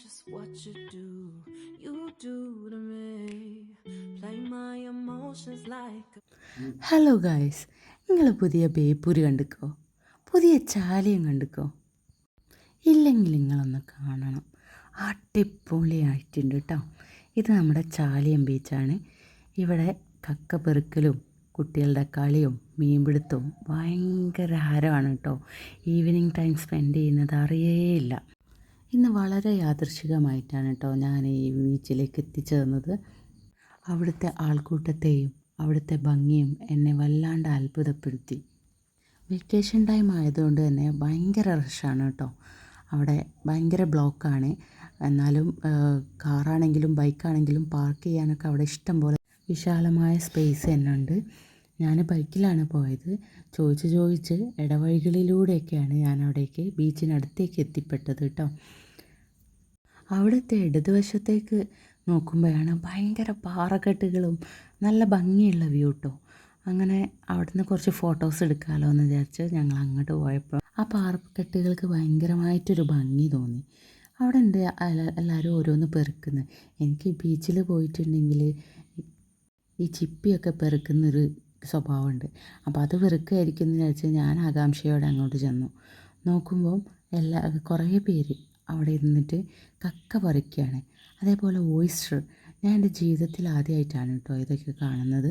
just what you do to me. Play my emotions like hello guys, നിങ്ങൾ പുതിയ ബേപ്പൂര് കണ്ടിക്കോ? പുതിയ ചാലിയം കണ്ടിക്കോ? ഇല്ലെങ്കിൽ നിങ്ങളൊന്ന് കാണണം. അടിപൊളിയായിട്ടുണ്ട് കേട്ടോ. ഇത് നമ്മുടെ ചാലിയം ബീച്ചാണ്. ഇവിടെ കക്ക പെറുക്കലും കുട്ടികളുടെ കളിയും മീൻപിടുത്തവും ഭയങ്കര ഹരമാണ് കേട്ടോ. ഈവനിങ് ടൈം സ്പെൻഡ് ചെയ്യുന്നത് അറിയേയില്ല. ഇന്ന് വളരെ യാദൃശികമായിട്ടാണ് കേട്ടോ ഞാൻ ഈ ബീച്ചിലേക്ക് എത്തിച്ചേർന്നത്. അവിടുത്തെ ആൾക്കൂട്ടത്തെയും അവിടുത്തെ ഭംഗിയും എന്നെ വല്ലാണ്ട് അത്ഭുതപ്പെടുത്തി. വെക്കേഷൻ ടൈം ആയതുകൊണ്ട് തന്നെ ഭയങ്കര റഷാണ് കേട്ടോ. അവിടെ ഭയങ്കര ബ്ലോക്കാണ്. എന്നാലും കാറാണെങ്കിലും ബൈക്കാണെങ്കിലും പാർക്ക് ചെയ്യാനൊക്കെ അവിടെ ഇഷ്ടം പോലെ വിശാലമായ സ്പേസ് തന്നെ ഉണ്ട്. ഞാൻ ബൈക്കിലാണ് പോയത്. ചോദിച്ച് ഇടവഴികളിലൂടെയൊക്കെയാണ് ഞാൻ അവിടേക്ക് ബീച്ചിനടുത്തേക്ക് എത്തിപ്പെട്ടത് കേട്ടോ. അവിടുത്തെ ഇടതുവശത്തേക്ക് നോക്കുമ്പോഴാണ് ഭയങ്കര പാറക്കെട്ടുകളും നല്ല ഭംഗിയുള്ള വ്യൂ കേട്ടോ. അങ്ങനെ അവിടുന്ന് കുറച്ച് ഫോട്ടോസ് എടുക്കാമല്ലോ എന്ന് വിചാരിച്ച് ഞങ്ങൾ അങ്ങോട്ട് പോയപ്പോൾ ആ പാറക്കെട്ടുകൾക്ക് ഭയങ്കരമായിട്ടൊരു ഭംഗി തോന്നി. അവിടെ ഉണ്ട് എല്ലാവരും ഓരോന്ന് പെറുക്കുന്നത്. എനിക്ക് ബീച്ചിൽ പോയിട്ടുണ്ടെങ്കിൽ ഈ ചിപ്പിയൊക്കെ പെറുക്കുന്നൊരു സ്വഭാവമുണ്ട്. അപ്പോൾ അത് പെറുക്കുകയായിരിക്കും എന്ന് വിചാരിച്ച് ഞാൻ ആകാംക്ഷയോടെ അങ്ങോട്ട് ചെന്നു. നോക്കുമ്പം കുറേ പേര് അവിടെ ഇരുന്നിട്ട് കക്ക പറിക്കുകയാണ്. അതേപോലെ ഓയിസ്റ്റർ. ഞാൻ എൻ്റെ ജീവിതത്തിൽ ആദ്യമായിട്ടാണ് കേട്ടോ ഇതൊക്കെ കാണുന്നത്.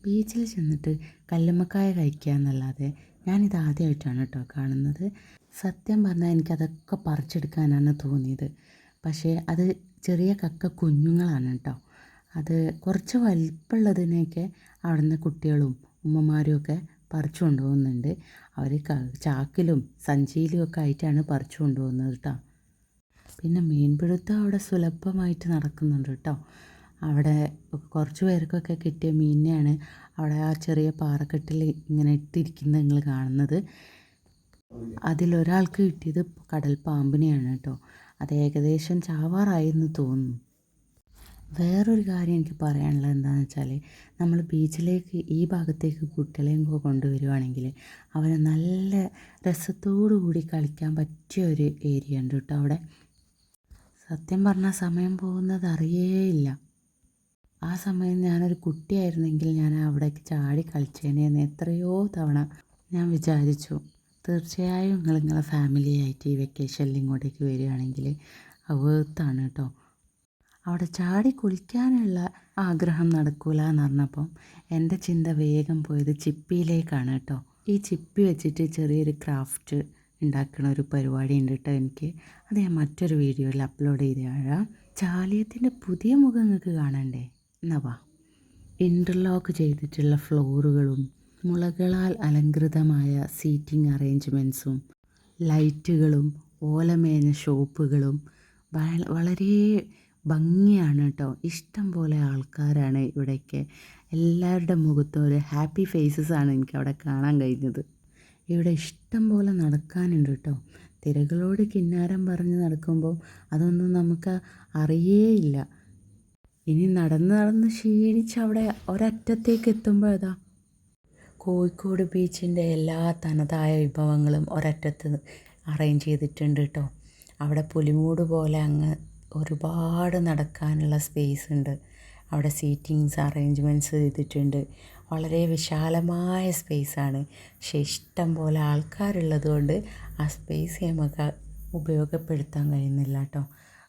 ബീച്ചിൽ ചെന്നിട്ട് കല്ലുമ്മക്കായ കഴിക്കുക എന്നല്ലാതെ ഞാനിത് ആദ്യമായിട്ടാണ് കേട്ടോ കാണുന്നത്. സത്യം പറഞ്ഞാൽ എനിക്കതൊക്കെ പറിച്ചെടുക്കാനാണ് തോന്നിയത്. പക്ഷേ അത് ചെറിയ കക്ക കുഞ്ഞുങ്ങളാണ് കേട്ടോ. അത് കുറച്ച് വലിപ്പമുള്ളതിനെയൊക്കെ അവിടുന്ന് കുട്ടികളും ഉമ്മമാരും ഒക്കെ പറിച്ചു കൊണ്ടുപോകുന്നുണ്ട്. അവർ ചാക്കിലും സഞ്ചിയിലും ഒക്കെ ആയിട്ടാണ് പറിച്ചു കൊണ്ടുപോകുന്നത് കേട്ടോ. പിന്നെ മീൻപിടുത്തം അവിടെ സുലഭമായിട്ട് നടക്കുന്നുണ്ട് കേട്ടോ. അവിടെ കുറച്ച് പേർക്കൊക്കെ കിട്ടിയ മീനിനെയാണ് അവിടെ ആ ചെറിയ പാറക്കെട്ടിൽ ഇങ്ങനെ ഇട്ടിരിക്കുന്നത് നിങ്ങൾ കാണുന്നത്. അതിലൊരാൾക്ക് കിട്ടിയത് കടൽ പാമ്പിനെയാണ് കേട്ടോ. അത് ഏകദേശം ചാവാറായെന്ന് തോന്നുന്നു. വേറൊരു കാര്യം എനിക്ക് പറയാനുള്ളത് എന്താണെന്ന് വെച്ചാൽ, നമ്മൾ ബീച്ചിലേക്ക് ഈ ഭാഗത്തേക്ക് കുട്ടികളെയും കൊണ്ടുവരികയാണെങ്കിൽ അവരെ നല്ല രസത്തോടു കൂടി കളിക്കാൻ പറ്റിയ ഒരു ഏരിയ ഉണ്ട് കേട്ടോ അവിടെ. സത്യം പറഞ്ഞാൽ സമയം പോകുന്നത് അറിയേയില്ല. ആ സമയം ഞാനൊരു കുട്ടിയായിരുന്നെങ്കിൽ ഞാൻ അവിടേക്ക് ചാടി കളിച്ചേനെന്ന് എത്രയോ തവണ ഞാൻ വിചാരിച്ചു. തീർച്ചയായും നിങ്ങളെ ഫാമിലിയായിട്ട് ഈ വെക്കേഷനിൽ ഇങ്ങോട്ടേക്ക് വരികയാണെങ്കിൽ വേർത്താണ് കേട്ടോ. അവിടെ ചാടി കുളിക്കാനുള്ള ആഗ്രഹം നടക്കൂല എന്ന് പറഞ്ഞപ്പം എൻ്റെ ചിന്ത വേഗം പോയത് ചിപ്പിയിലേക്കാണ് കേട്ടോ. ഈ ചിപ്പി വെച്ചിട്ട് ചെറിയൊരു ക്രാഫ്റ്റ് ഉണ്ടാക്കുന്ന ഒരു പരിപാടി ഉണ്ട് കേട്ടോ എനിക്ക്. അത് ഞാൻ മറ്റൊരു വീഡിയോയിൽ അപ്ലോഡ് ചെയ്ത് തരാം. ചാലിയത്തിൻ്റെ പുതിയ മുഖം നിങ്ങൾക്ക് കാണണ്ടേ? എന്നാ വാ. ഇൻ്റർലോക്ക് ചെയ്തിട്ടുള്ള ഫ്ലോറുകളും മുളകളാൽ അലങ്കൃതമായ സീറ്റിംഗ് അറേഞ്ച്മെൻറ്റ്സും ലൈറ്റുകളും ഓലമേഞ്ഞ ഷോപ്പുകളും വളരെ ഭംഗിയാണ് കേട്ടോ. ഇഷ്ടം പോലെ ആൾക്കാരാണ് ഇവിടേക്ക്. എല്ലാവരുടെ മുഖത്തും ഒരു ഹാപ്പി ഫേസസാണ് എനിക്കവിടെ കാണാൻ കഴിഞ്ഞത്. ഇവിടെ ഇഷ്ടം പോലെ നടക്കാനുണ്ട് കേട്ടോ. തിരകളോട് കിന്നാരം പറഞ്ഞ് നടക്കുമ്പോൾ അതൊന്നും നമുക്ക് അറിയേയില്ല. ഇനി നടന്ന് ക്ഷീണിച്ച് അവിടെ ഒരറ്റത്തേക്ക് എത്തുമ്പോൾ ഏതാ കോഴിക്കോട് ബീച്ചിൻ്റെ എല്ലാ തനതായ വിഭവങ്ങളും ഒരറ്റത്ത് അറേഞ്ച് ചെയ്തിട്ടുണ്ട് കേട്ടോ. അവിടെ പുലിമൂട് പോലെ അങ്ങ് ഒരുപാട് നടക്കാനുള്ള സ്പേസ് ഉണ്ട്. അവിടെ സീറ്റിങ്സ് അറേഞ്ച്മെൻറ്റ്സ് ചെയ്തിട്ടുണ്ട്. വളരെ വിശാലമായ സ്പേസാണ്. പക്ഷേ ഇഷ്ടം പോലെ ആൾക്കാരുള്ളത് കൊണ്ട് ആ സ്പേസ് നമുക്ക് ഉപയോഗപ്പെടുത്താൻ കഴിയുന്നില്ല കേട്ടോ.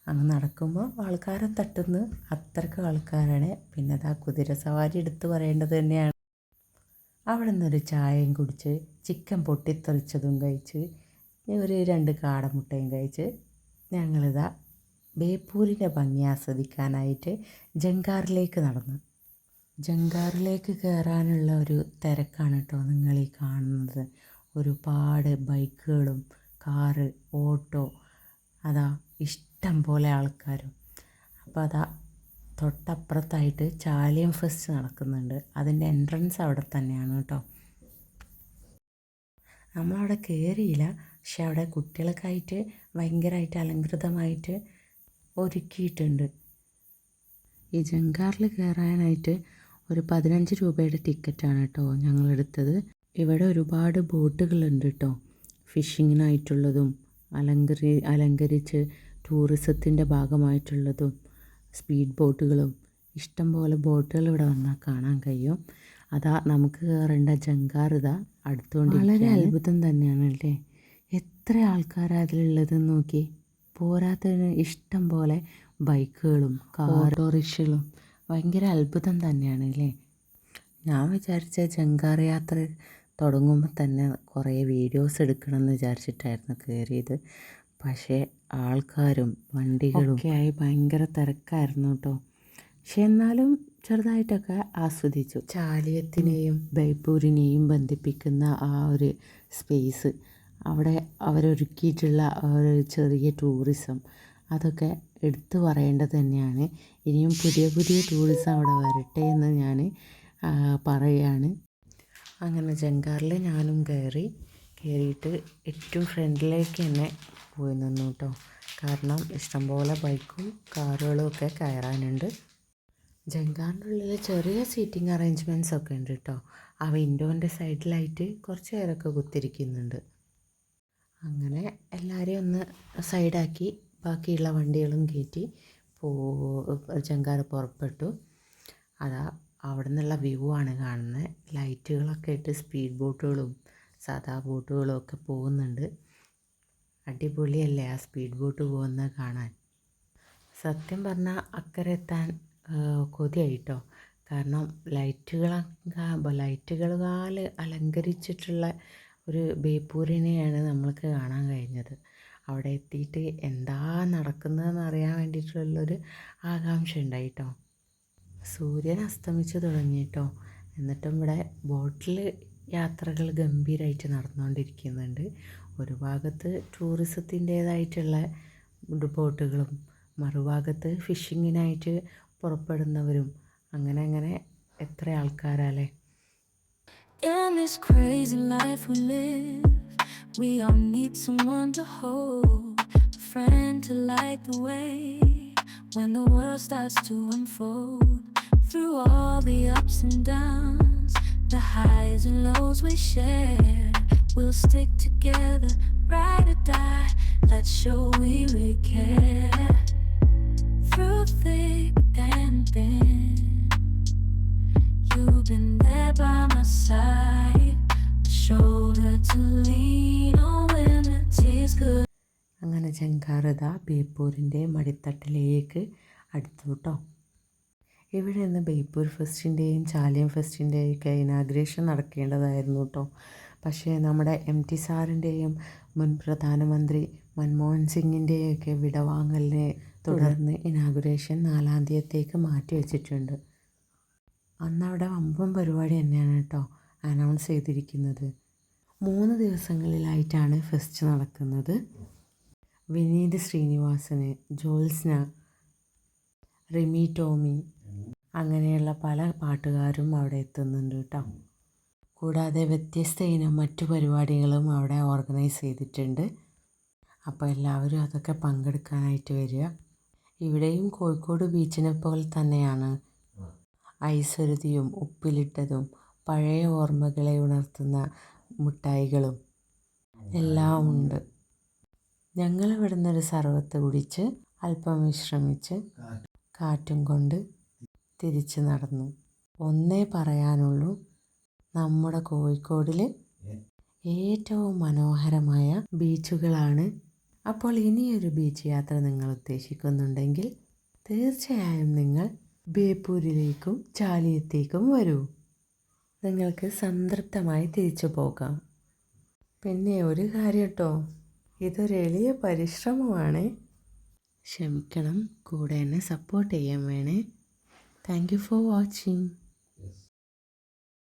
അങ്ങ് നടക്കുമ്പോൾ ആൾക്കാരെ തട്ടുന്ന അത്രയ്ക്ക് ആൾക്കാരാണ്. പിന്നെ അത് ആ കുതിര സവാരി എടുത്ത് പറയേണ്ടത് തന്നെയാണ്. അവിടെ നിന്നൊരു ചായയും കുടിച്ച് ചിക്കൻ പൊട്ടിത്തെറിച്ചതും കഴിച്ച് ഒരു 2 കാടമുട്ടയും കഴിച്ച് ഞങ്ങളിതാ ബേപ്പൂരിൻ്റെ ഭംഗി ആസ്വദിക്കാനായിട്ട് ജങ്കാറിലേക്ക് നടന്നു. ജങ്കാറിലേക്ക് കയറാനുള്ള ഒരു തിരക്കാണ് കേട്ടോ നിങ്ങളീ കാണുന്നത്. ഒരുപാട് ബൈക്കുകളും കാറ് ഓട്ടോ അതാ ഇഷ്ടം പോലെ ആൾക്കാരും. അപ്പോൾ അതാ തൊട്ടപ്പുറത്തായിട്ട് ചാലിയം ഫെസ്റ്റ് നടക്കുന്നുണ്ട്. അതിൻ്റെ എൻട്രൻസ് അവിടെ തന്നെയാണ് കേട്ടോ. നമ്മളവിടെ കയറിയില്ല. പക്ഷെ അവിടെ കുട്ടികൾക്കായിട്ട് ഭയങ്കരമായിട്ട് അലങ്കൃതമായിട്ട് ഒരുക്കിയിട്ടുണ്ട്. ഈ ജങ്കാറിൽ കയറാനായിട്ട് ഒരു 15 രൂപയുടെ ടിക്കറ്റാണ് കേട്ടോ ഞങ്ങളെടുത്തത്. ഇവിടെ ഒരുപാട് ബോട്ടുകളുണ്ട് കേട്ടോ. ഫിഷിങ്ങിനായിട്ടുള്ളതും അലങ്കരിച്ച് ടൂറിസത്തിൻ്റെ ഭാഗമായിട്ടുള്ളതും സ്പീഡ് ബോട്ടുകളും ഇഷ്ടംപോലെ ബോട്ടുകൾ ഇവിടെ വന്നാൽ കാണാൻ കഴിയും. അതാ നമുക്ക് കയറേണ്ട ജങ്കാർ ഇതാ അടുത്തുകൊണ്ട്. വളരെ അത്ഭുതം തന്നെയാണ് അല്ലേ, എത്ര ആൾക്കാരാണ് അതിലുള്ളതെന്ന് നോക്കി. പോരാത്തതിന് ഇഷ്ടം പോലെ ബൈക്കുകളും ഓട്ടോറിക്ഷകളും. ഭയങ്കര അത്ഭുതം തന്നെയാണ് അല്ലേ. ഞാൻ വിചാരിച്ച ജങ്കാർ യാത്ര തുടങ്ങുമ്പോൾ തന്നെ കുറേ വീഡിയോസ് എടുക്കണമെന്ന് വിചാരിച്ചിട്ടായിരുന്നു കയറിയത്. പക്ഷേ ആൾക്കാരും വണ്ടികളും ഒക്കെ ആയി ഭയങ്കര തിരക്കായിരുന്നു കേട്ടോ. പക്ഷെ എന്നാലും ചെറുതായിട്ടൊക്കെ ആസ്വദിച്ചു. ചാലിയത്തിനെയും ബേപ്പൂരിനെയും ബന്ധിപ്പിക്കുന്ന ആ ഒരു സ്പേസ്, അവിടെ അവരൊരുക്കിയിട്ടുള്ള ഒരു ചെറിയ ടൂറിസം, അതൊക്കെ എടുത്തു പറയേണ്ടത് തന്നെയാണ്. ഇനിയും പുതിയ പുതിയ ടൂറിസം അവിടെ വരട്ടെ എന്ന് ഞാൻ പറയുകയാണ്. അങ്ങനെ ജങ്കാറിൽ ഞാനും കയറിയിട്ട് ഏറ്റവും ഫ്രണ്ടിലേക്ക് തന്നെ പോയി നിന്നു കേട്ടോ. കാരണം ഇഷ്ടംപോലെ ബൈക്കും കാറുകളും ഒക്കെ കയറാനുണ്ട്. ജങ്കാറിൻ്റെ ഉള്ളിൽ ചെറിയ സീറ്റിംഗ് അറേഞ്ച്മെൻറ്റ്സ് ഒക്കെ ഉണ്ട് കേട്ടോ. ആ വിൻഡോൻ്റെ സൈഡിലായിട്ട് കുറച്ച് പേരൊക്കെ കുത്തിരിക്കുന്നുണ്ട്. അങ്ങനെ എല്ലാവരെയും ഒന്ന് സൈഡാക്കി ബാക്കിയുള്ള വണ്ടികളും കയറ്റി ജങ്കാർ പുറപ്പെട്ടു. അതാ അവിടെ നിന്നുള്ള വ്യൂ ആണ് കാണുന്നത്. ലൈറ്റുകളൊക്കെ ഇട്ട് സ്പീഡ് ബോട്ടുകളും സാധാ ബോട്ടുകളും ഒക്കെ പോകുന്നുണ്ട്. അടിപൊളിയല്ലേ ആ സ്പീഡ് ബോട്ട് പോകുന്നത് കാണാൻ. സത്യം പറഞ്ഞാൽ അക്കരെ എത്താൻ കൊതിയായിട്ടോ. കാരണം ലൈറ്റുകളാൽ അലങ്കരിച്ചിട്ടുള്ള ഒരു ബേപ്പൂരിനെയാണ് നമ്മൾക്ക് കാണാൻ കഴിഞ്ഞത്. അവിടെ എത്തിയിട്ട് എന്താ നടക്കുന്നതെന്ന് അറിയാൻ വേണ്ടിയിട്ടുള്ളൊരു ആകാംക്ഷ ഉണ്ടായിട്ടോ. സൂര്യൻ അസ്തമിച്ച് തുടങ്ങി കേട്ടോ. എന്നിട്ടും ഇവിടെ ബോട്ടിൽ യാത്രകൾ ഗംഭീരമായിട്ട് നടന്നുകൊണ്ടിരിക്കുന്നുണ്ട്. ഒരു ഭാഗത്ത് ടൂറിസത്തിൻ്റേതായിട്ടുള്ള ബോട്ടുകളും മറുഭാഗത്ത് ഫിഷിങ്ങിനായിട്ട് പുറപ്പെടുന്നവരും, അങ്ങനെ എത്ര ആൾക്കാരല്ലേ. In this crazy life we live, we all need someone to hold, a friend to light the way when the world starts to unfold. Through all the ups and downs, the highs and lows we share, we'll stick together, ride or die, let's show we really care. Through thick and thin, you've been there by my side, a shoulder to lean on when the tears good. അങ്ങനെ ജങ്കാറിത ബേപ്പൂരിൻ്റെ മടിത്തട്ടിലേക്ക് അടുത്തു കേട്ടോ. ഇവിടെ നിന്ന് ബേപ്പൂർ ഫെസ്റ്റിൻ്റെയും ചാലിയം ഫെസ്റ്റിൻ്റെയും ഒക്കെ inauguration നടക്കേണ്ടതായിരുന്നു കേട്ടോ. പക്ഷേ നമ്മുടെ MT സാറിൻ്റെയും മുൻ പ്രധാനമന്ത്രി മൻമോഹൻ സിംഗിൻ്റെയൊക്കെ വിടവാങ്ങലിനെ തുടർന്ന് ഇനാഗുറേഷൻ 4-ാം തീയതിക്ക് മാറ്റി വെച്ചിട്ടുണ്ട്. അന്നവിടെ വമ്പൻ പരിപാടി തന്നെയാണ് കേട്ടോ അനൗൺസ് ചെയ്തിരിക്കുന്നത്. 3 ദിവസങ്ങളിലായിട്ടാണ് ഫെസ്റ്റ് നടക്കുന്നത്. വിനീത് ശ്രീനിവാസന്, ജോത്സ്ന, റിമി ടോമി, അങ്ങനെയുള്ള പല പാട്ടുകാരും അവിടെ എത്തുന്നുണ്ട് കേട്ടോ. കൂടാതെ വ്യത്യസ്ത ഇനം മറ്റു പരിപാടികളും അവിടെ ഓർഗനൈസ് ചെയ്തിട്ടുണ്ട്. അപ്പോൾ എല്ലാവരും അതൊക്കെ പങ്കെടുക്കാനായിട്ട് വരിക. ഇവിടെയും കോഴിക്കോട് ബീച്ചിനെ പോലെ തന്നെയാണ് ഐശ്വര്യതയും ഉപ്പിലിട്ടതും പഴയ ഓർമ്മകളെ ഉണർത്തുന്ന മിഠായികളും എല്ലാം ഉണ്ട്. ഞങ്ങളിവിടെ നിന്നൊരു സർവത്ത് കുടിച്ച് അല്പം വിശ്രമിച്ച് കാറ്റും കൊണ്ട് തിരിച്ച് നടന്നു. ഒന്നേ പറയാനുള്ളൂ, നമ്മുടെ കോഴിക്കോടിൽ ഏറ്റവും മനോഹരമായ ബീച്ചുകളാണ്. അപ്പോൾ ഇനിയൊരു ബീച്ച് യാത്ര നിങ്ങൾ ഉദ്ദേശിക്കുന്നുണ്ടെങ്കിൽ തീർച്ചയായും നിങ്ങൾ ബേപ്പൂരിലേക്കും ചാലിയത്തേക്കും വരൂ. നിങ്ങൾക്ക് സംതൃപ്തമായി തിരിച്ചു പോകാം. പിന്നെ ഒരു കാര്യം കേട്ടോ, ഇതൊരു എളിയ പരിശ്രമമാണ്. ക്ഷമിക്കണം, കൂടെ എന്നെ സപ്പോർട്ട് ചെയ്യാൻ വേണേ. Thank you for watching.